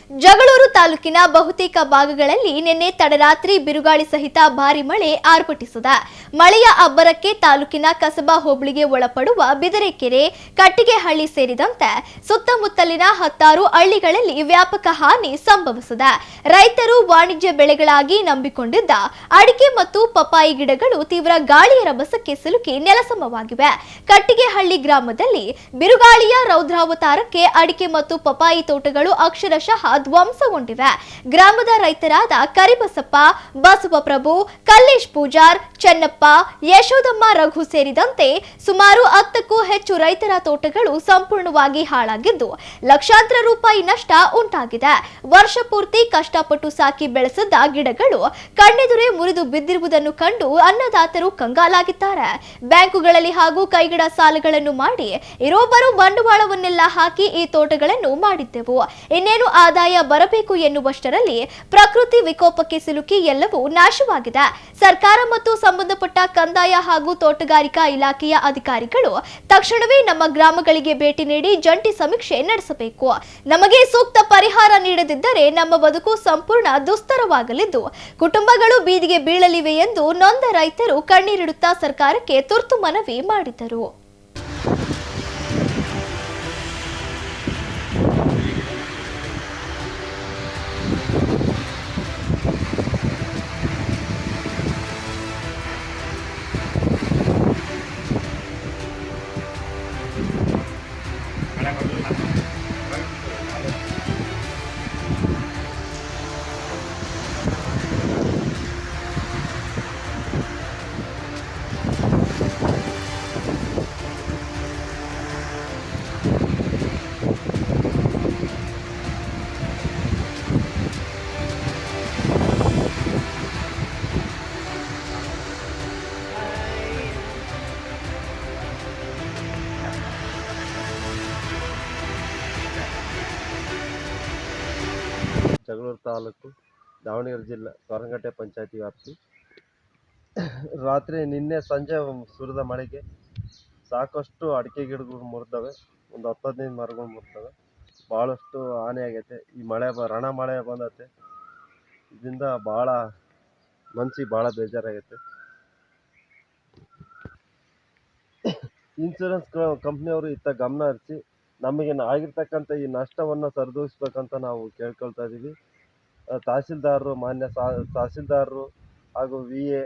ಜಗಳೂರು ತಾಲೂಕಿನ ಬಹುತೇಕ ಭಾಗಗಳಲ್ಲಿ ನಿನ್ನೆ ತಡರಾತ್ರಿ ಬಿರುಗಾಳಿ ಸಹಿತ ಭಾರಿ ಮಳೆ ಆರ್ಭಟಿಸಿದೆ. ಮಳೆಯ ಅಬ್ಬರಕ್ಕೆ ತಾಲೂಕಿನ ಕಸಬಾ ಹೋಬಳಿಗೆ ಒಳಪಡುವ ಬಿದರೆಕೆರೆ, ಕಟ್ಟಿಗೆಹಳ್ಳಿ ಸೇರಿದಂತೆ ಸುತ್ತಮುತ್ತಲಿನ 10 ಹಳ್ಳಿಗಳಲ್ಲಿ ವ್ಯಾಪಕ ಹಾನಿ ಸಂಭವಿಸಿದೆ. ರೈತರು ವಾಣಿಜ್ಯ ಬೆಳೆಗಳಾಗಿ ನಂಬಿಕೊಂಡಿದ್ದ ಅಡಿಕೆ ಮತ್ತು ಪಪಾಯಿ ಗಿಡಗಳು ತೀವ್ರ ಗಾಳಿಯ ರಭಸಕ್ಕೆ ಸಿಲುಕಿ ನೆಲಸಮವಾಗಿವೆ. ಕಟ್ಟಿಗೆಹಳ್ಳಿ ಗ್ರಾಮದಲ್ಲಿ ಬಿರುಗಾಳಿಯ ರೌದ್ರಾವತಾರಕ್ಕೆ ಅಡಿಕೆ ಮತ್ತು ಪಪಾಯಿ ತೋಟಗಳು ಅಕ್ಷರಶಃ ಧ್ವಂಸಗೊಂಡಿವೆ. ಗ್ರಾಮದ ರೈತರಾದ ಕರಿಬಸಪ್ಪ, ಬಸವಪ್ರಭು, ಕಲ್ಲೇಶ್ ಪೂಜಾರ್, ಚೆನ್ನಪ್ಪ, ಯಶೋದಮ್ಮ, ರಘು ಸೇರಿದಂತೆ ಸುಮಾರು 10ಕ್ಕೂ ಹೆಚ್ಚು ರೈತರ ತೋಟಗಳು ಸಂಪೂರ್ಣವಾಗಿ ಹಾಳಾಗಿದ್ದು ಲಕ್ಷಾಂತರ ರೂಪಾಯಿ ನಷ್ಟ ಉಂಟಾಗಿದೆ. ವರ್ಷ ಪೂರ್ತಿ ಕಷ್ಟಪಟ್ಟು ಸಾಕಿ ಬೆಳೆಸಿದ್ದ ಗಿಡಗಳು ಕಣ್ಣೆದುರೇ ಮುರಿದು ಬಿದ್ದಿರುವುದನ್ನು ಕಂಡು ಅನ್ನದಾತರು ಕಂಗಾಲಾಗಿದ್ದಾರೆ. ಬ್ಯಾಂಕುಗಳಲ್ಲಿ ಹಾಗೂ ಕೈಗಡ ಸಾಲಗಳನ್ನು ಮಾಡಿ ಇರೋಬ್ಬರು ಬಂಡವಾಳವನ್ನೆಲ್ಲ ಹಾಕಿ ಈ ತೋಟಗಳನ್ನು ಮಾಡಿದ್ದೆವು. ಇನ್ನೇನು ಆದಾಯ ಬರಬೇಕು ಎನ್ನುವಷ್ಟರಲ್ಲಿ ಪ್ರಕೃತಿ ವಿಕೋಪಕ್ಕೆ ಸಿಲುಕಿ ಎಲ್ಲವೂ ನಾಶವಾಗಿದೆ. ಸರ್ಕಾರ ಮತ್ತು ಸಂಬಂಧಪಟ್ಟ ಕಂದಾಯ ಹಾಗೂ ತೋಟಗಾರಿಕಾ ಇಲಾಖೆಯ ಅಧಿಕಾರಿಗಳು ತಕ್ಷಣವೇ ನಮ್ಮ ಗ್ರಾಮಗಳಿಗೆ ಭೇಟಿ ನೀಡಿ ಜಂಟಿ ಸಮೀಕ್ಷೆ ನಡೆಸಬೇಕು. ನಮಗೆ ಸೂಕ್ತ ಪರಿಹಾರ ನೀಡದಿದ್ದರೆ ನಮ್ಮ ಬದುಕು ಸಂಪೂರ್ಣ ದುಸ್ತರವಾಗಲಿದ್ದು ಕುಟುಂಬಗಳು ಬೀದಿಗೆ ಬೀಳಲಿವೆ ಎಂದು ನೊಂದ ರೈತರು ಕಣ್ಣೀರಿಡುತ್ತಾ ಸರ್ಕಾರಕ್ಕೆ ತುರ್ತು ಮನವಿ ಮಾಡಿದರು. ಜಗಳೂರು ತಾಲೂಕು, ದಾವಣಗೆರೆ ಜಿಲ್ಲೆ, ಸೋರಂಗಟ್ಟೆ ಪಂಚಾಯತಿ ವ್ಯಾಪ್ತಿ. ನಿನ್ನೆ ಸಂಜೆ ಸುರಿದ ಮಳೆಗೆ ಸಾಕಷ್ಟು ಅಡಿಕೆ ಗಿಡಗಳು ಮುರಿದವೆ. ಒಂದು 10-15 ಮರಗಳು ಮುರಿದವೆ. ಭಾಳಷ್ಟು ಹಾನಿಯಾಗೈತೆ. ಈ ರಣ ಮಳೆ ಬಂದೈತೆ. ಇದರಿಂದ ಮನ್ಸಿಗೆ ಭಾಳ ಬೇಜಾರಾಗೈತೆ. ಇನ್ಶೂರೆನ್ಸ್ ಕಂಪ್ನಿಯವರು ಇತ್ತ ಗಮನ ಹರಿಸಿ ನಮಗೆ ಆಗಿರ್ತಕ್ಕಂಥ ಈ ನಷ್ಟವನ್ನು ಸರಿದೂಗಿಸ್ಬೇಕಂತ ನಾವು ಕೇಳ್ಕೊಳ್ತಾ ಇದ್ದೀವಿ. ತಹಸೀಲ್ದಾರರು, ಮಾನ್ಯ ತಹಸೀಲ್ದಾರರು ಹಾಗೂ VA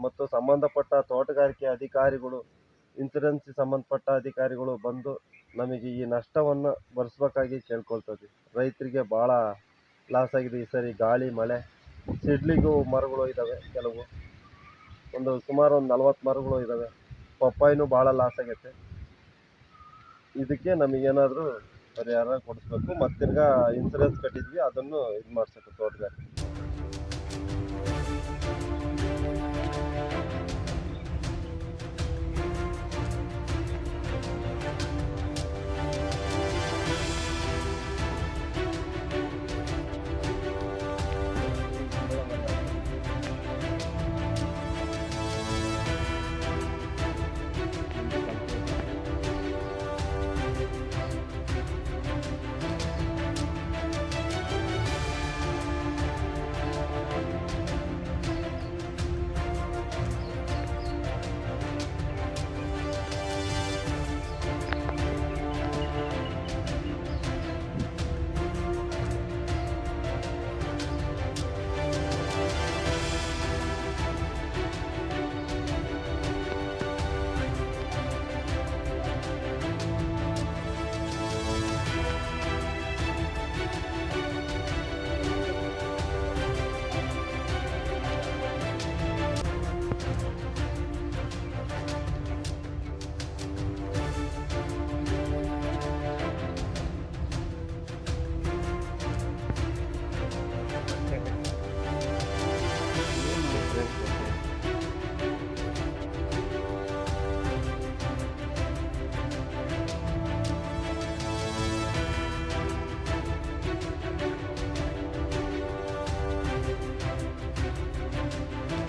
ಮತ್ತು ಸಂಬಂಧಪಟ್ಟ ತೋಟಗಾರಿಕೆ ಅಧಿಕಾರಿಗಳು, ಇನ್ಶೂರೆನ್ಸ್ ಸಂಬಂಧಪಟ್ಟ ಅಧಿಕಾರಿಗಳು ಬಂದು ನಮಗೆ ಈ ನಷ್ಟವನ್ನು ಭರಿಸ್ಬೇಕಾಗಿ ಕೇಳ್ಕೊಳ್ತಾ ಇದ್ದೀವಿ. ರೈತರಿಗೆ ಭಾಳ ಲಾಸ್ ಆಗಿದೆ. ಈ ಸರಿ ಗಾಳಿ ಮಳೆ ಸಿಡ್ಲಿಗೂ ಮರಗಳು ಇದ್ದಾವೆ. ಸುಮಾರು ಒಂದು 40 ಮರಗಳು ಇದ್ದಾವೆ. ಪಪ್ಪಾಯಿನೂ ಭಾಳ ಲಾಸ್ ಆಗೈತೆ. ಇದಕ್ಕೆ ನಮಗೇನಾದರೂ ಪರಿಹಾರ ಕೊಡಿಸ್ಬೇಕು. ಮತ್ತು ತಿರ್ಗಾ ಇನ್ಸೂರೆನ್ಸ್ ಕಟ್ಟಿದ್ವಿ, ಅದನ್ನು ಇದು ಮಾಡಿಸ್ಬೇಕು ತೋಟಗಾರಿಕೆ.